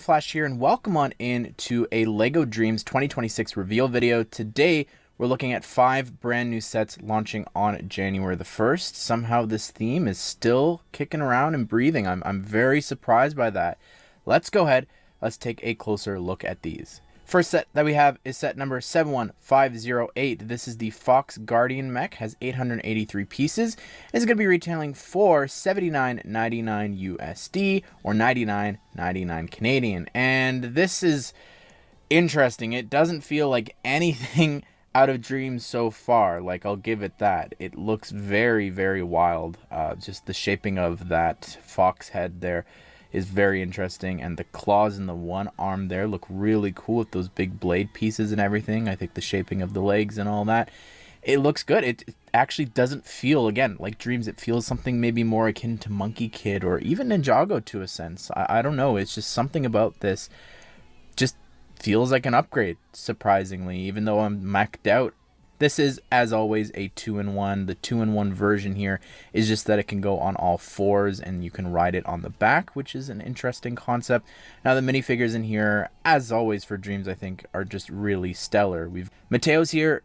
Flash here, and welcome on in to a LEGO Dreams 2026 reveal video. Today, we're looking at 5 brand new sets launching on January the 1st. Somehow this theme is still kicking around and breathing. I'm very surprised by that. Let's go ahead. Let's take a closer look at these. First set that we have is set number 71508. This is the Fox Guardian mech, has 883 pieces. It's going to be retailing for $79.99 USD or $99.99 Canadian. And this is interesting. It doesn't feel like anything out of Dreams so far. Like, I'll give it that. It looks very, very wild. Just the shaping of that fox head there is very interesting, and the claws in the one arm there look really cool with those big blade pieces and everything. I think the shaping of the legs and all that, it looks good. It actually doesn't feel, again, like Dreams. It feels something maybe more akin to Monkey Kid or even Ninjago to a sense. I don't know. It's just something about this just feels like an upgrade, surprisingly, even though I'm maxed out. This is, as always, a 2-in-1. The 2-in-1 version here is just that it can go on all 4s and you can ride it on the back, which is an interesting concept. Now, the minifigures in here, as always for Dreams, I think, are just really stellar. Mateo's here.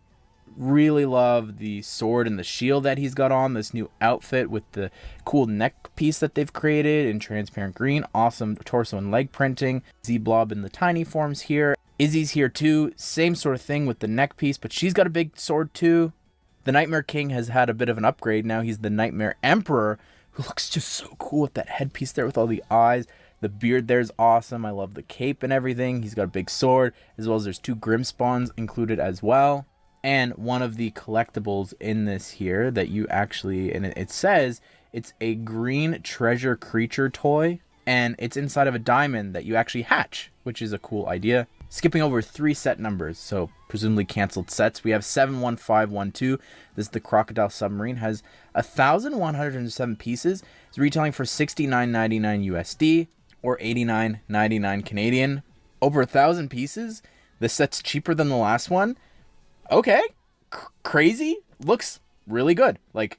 Really love the sword and the shield that he's got on. This new outfit with the cool neck piece that they've created in transparent green. Awesome torso and leg printing. Z-Blob in the tiny forms here. Izzy's here too, same sort of thing with the neck piece, but she's got a big sword too. The Nightmare King has had a bit of an upgrade. Now he's the Nightmare Emperor, who looks just so cool with that headpiece there with all the eyes. The beard there's awesome. I love the cape and everything. He's got a big sword, as well as there's 2 Grim Spawns included as well. And one of the collectibles in this here that you actually, and it says it's a green treasure creature toy, and it's inside of a diamond that you actually hatch, which is a cool idea. Skipping over 3 set numbers, so presumably canceled sets, we have 71512. This is the Crocodile Submarine, has 1,107 pieces. It's retailing for $69.99 USD or $89.99 Canadian. Over 1,000 pieces. This set's cheaper than the last one. Okay, crazy. Looks really good. Like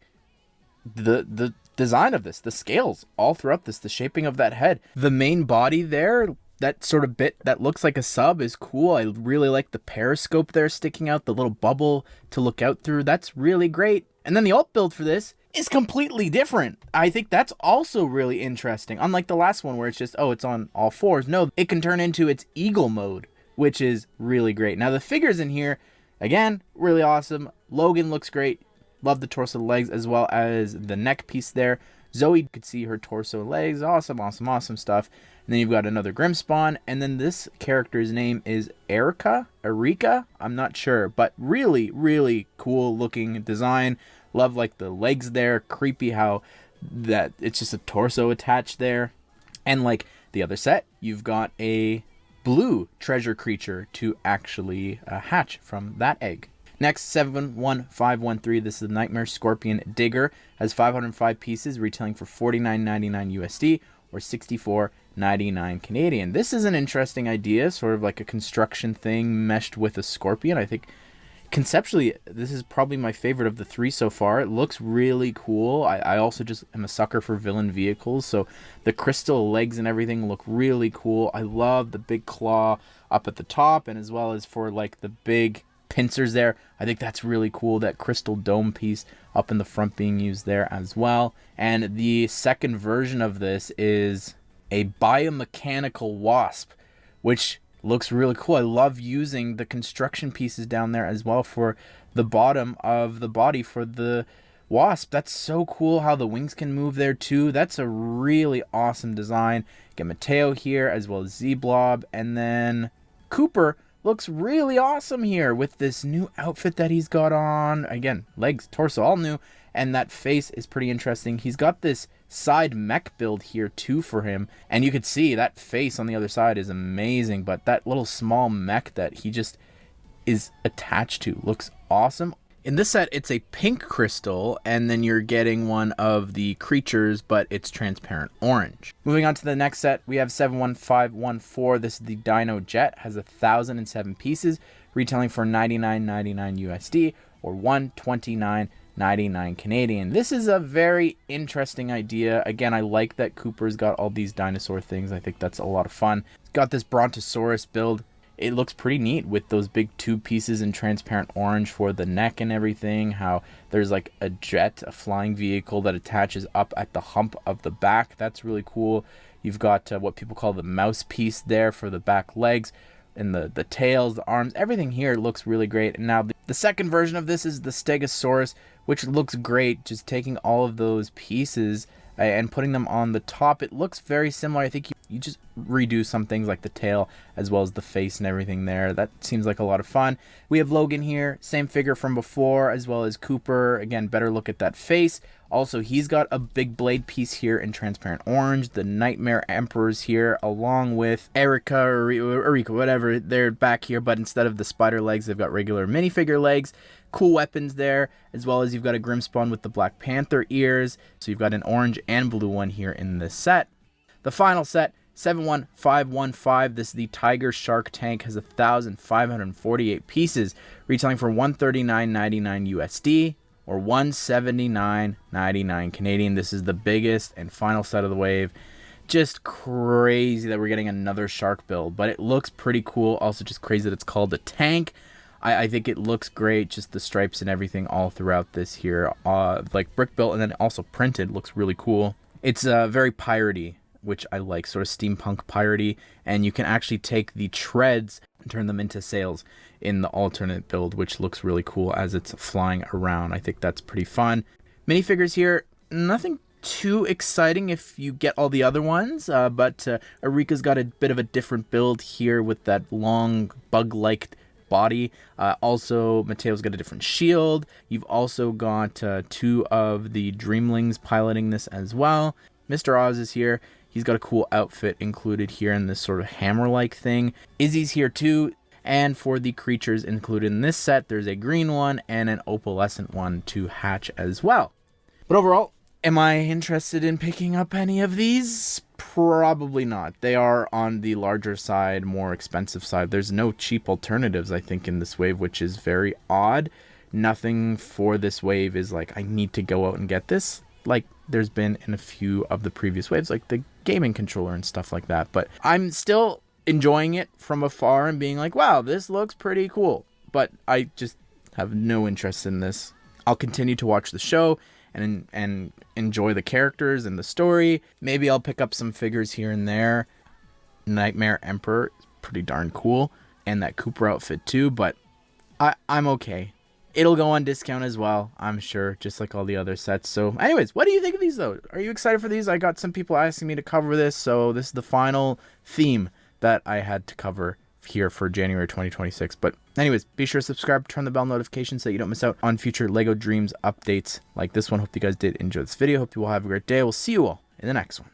the design of this, the scales all throughout this, the shaping of that head, the main body there. That sort of bit that looks like a sub is cool. I really like the periscope there sticking out, the little bubble to look out through. That's really great. And then the alt build for this is completely different. I think that's also really interesting. Unlike the last one where it's just, oh, it's on all 4s. No, it can turn into its eagle mode, which is really great. Now the figures in here, again, really awesome. Logan looks great. Love the torso and legs as well as the neck piece there. Zoe could see her torso and legs. Awesome, awesome, awesome stuff. And then you've got another Grim Spawn. And then this character's name is Erika? I'm not sure. But really, really cool looking design. Love like the legs there. Creepy how that it's just a torso attached there. And like the other set, you've got a blue treasure creature to actually hatch from that egg. Next, 71513. This is the Nightmare Scorpion Digger. Has 505 pieces, retailing for $49.99 USD or $64.99 Canadian. This is an interesting idea, sort of like a construction thing meshed with a scorpion. I think conceptually, this is probably my favorite of the 3 so far. It looks really cool. I also just am a sucker for villain vehicles, so the crystal legs and everything look really cool. I love the big claw up at the top, and as well as for like the big pincers there. I think that's really cool, that crystal dome piece up in the front being used there as well. And the second version of this is a biomechanical wasp, which looks really cool. I love using the construction pieces down there as well for the bottom of the body for the wasp. That's so cool how the wings can move there too. That's a really awesome design. Get Mateo here as well as Z-Blob, and then Cooper looks really awesome here with this new outfit that he's got on. Again, legs, torso, all new. And that face is pretty interesting. He's got this side mech build here too for him. And you could see that face on the other side is amazing. But that little small mech that he just is attached to looks awesome. In this set, it's a pink crystal, and then you're getting one of the creatures, but it's transparent orange. Moving on to the next set, we have 71514. This is the Dino Jet, has 1,007 pieces, retailing for $99.99 USD or $129.99 Canadian. This is a very interesting idea. Again, I like that Cooper's got all these dinosaur things. I think that's a lot of fun. got this Brontosaurus build. It looks pretty neat with those big tube pieces in transparent orange for the neck and everything. How there's like a jet, a flying vehicle that attaches up at the hump of the back. That's really cool. You've got what people call the mouse piece there for the back legs, and the tails, the arms, everything here looks really great. And now the second version of this is the Stegosaurus, which looks great. Just taking all of those pieces and putting them on the top. It looks very similar. I think you just redo some things like the tail as well as the face and everything there. That seems like a lot of fun. We have Logan here, same figure from before, as well as Cooper. Again, better look at that face. Also, he's got a big blade piece here in transparent orange. The Nightmare Emperors here, along with Erica or Erika, whatever. They're back here, but instead of the spider legs, they've got regular minifigure legs. Cool weapons there, as well as you've got a Grimspawn with the Black Panther ears. So you've got an orange and blue one here in this set. The final set, 71515. This is the Tiger Shark Tank, has 1,548 pieces, retailing for $139.99 USD or $179.99 Canadian. This is the biggest and final set of the wave. Just crazy that we're getting another shark build, but it looks pretty cool. Also just crazy that it's called a tank. I think it looks great, just the stripes and everything all throughout this here, like brick built and then also printed. Looks really cool. It's very piratey, which I like, sort of steampunk piratey, and you can actually take the treads and turn them into sails in the alternate build, which looks really cool as it's flying around. I think that's pretty fun. Minifigures here, nothing too exciting if you get all the other ones, but Erika's got a bit of a different build here with that long bug-like body. Also, Mateo's got a different shield. You've also got two of the Dreamlings piloting this as well. Mr. Oz is here. He's got a cool outfit included here in this sort of hammer-like thing. Izzy's here too. And for the creatures included in this set, there's a green one and an opalescent one to hatch as well. But overall, am I interested in picking up any of these? Probably not. They are on the larger side, more expensive side. There's no cheap alternatives, I think, in this wave, which is very odd. Nothing for this wave is like, I need to go out and get this, like there's been in a few of the previous waves, like the gaming controller and stuff like that. But I'm still enjoying it from afar and being like, wow, this looks pretty cool. But I just have no interest in this. I'll continue to watch the show and enjoy the characters and the story. Maybe I'll pick up some figures here and there. Nightmare Emperor is pretty darn cool, and that Cooper outfit too, but I'm okay. It'll go on discount as well, I'm sure, just like all the other sets. So anyways, what do you think of these though? Are you excited for these? I got some people asking me to cover this, so this is the final theme that I had to cover here for January 2026. But anyways, be sure to subscribe, turn the bell notifications so that you don't miss out on future LEGO Dreams updates like this one. Hope you guys did enjoy this video. Hope you all have a great day. We'll see you all in the next one.